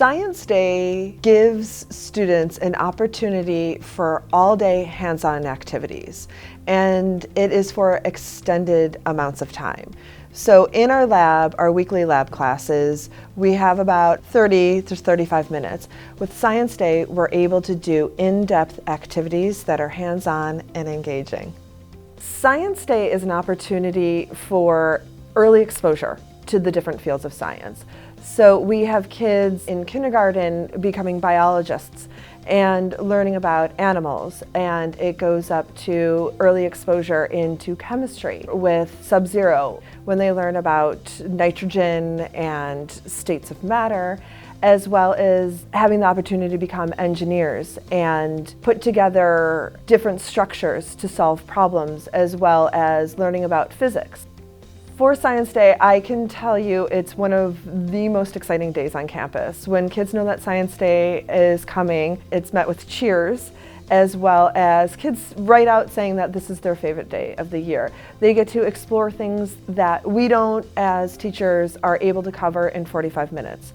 Science Day gives students an opportunity for all-day hands-on activities, and it is for extended amounts of time. So in our lab, our weekly lab classes, we have about 30 to 35 minutes. With Science Day, we're able to do in-depth activities that are hands-on and engaging. Science Day is an opportunity for early exposure to the different fields of science. So we have kids in kindergarten becoming biologists and learning about animals, and it goes up to early exposure into chemistry with Sub-Zero when they learn about nitrogen and states of matter, as well as having the opportunity to become engineers and put together different structures to solve problems, as well as learning about physics. For Science Day, I can tell you it's one of the most exciting days on campus. When kids know that Science Day is coming, it's met with cheers, as well as kids write out saying that this is their favorite day of the year. They get to explore things that we don't, as teachers, are able to cover in 45 minutes.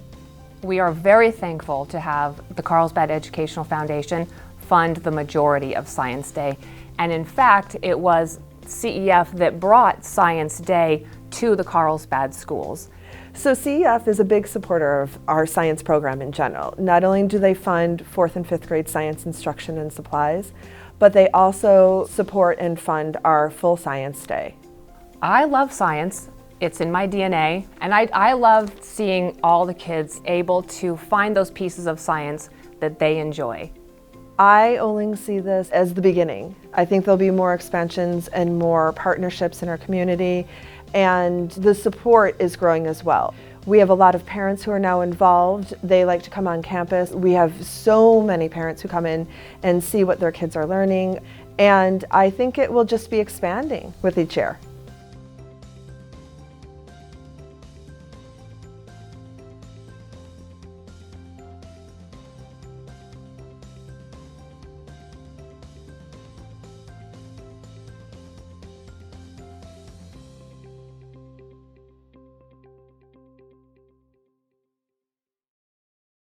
We are very thankful to have the Carlsbad Educational Foundation fund the majority of Science Day. And in fact, it was CEF that brought Science Day to the Carlsbad schools. So CEF is a big supporter of our science program in general. Not only do they fund 4th and 5th grade science instruction and supplies, but they also support and fund our full Science Day. I love science. It's in my DNA, and I love seeing all the kids able to find those pieces of science that they enjoy. I only see this as the beginning. I think there'll be more expansions and more partnerships in our community, and the support is growing as well. We have a lot of parents who are now involved. They like to come on campus. We have so many parents who come in and see what their kids are learning, and I think it will just be expanding with each year.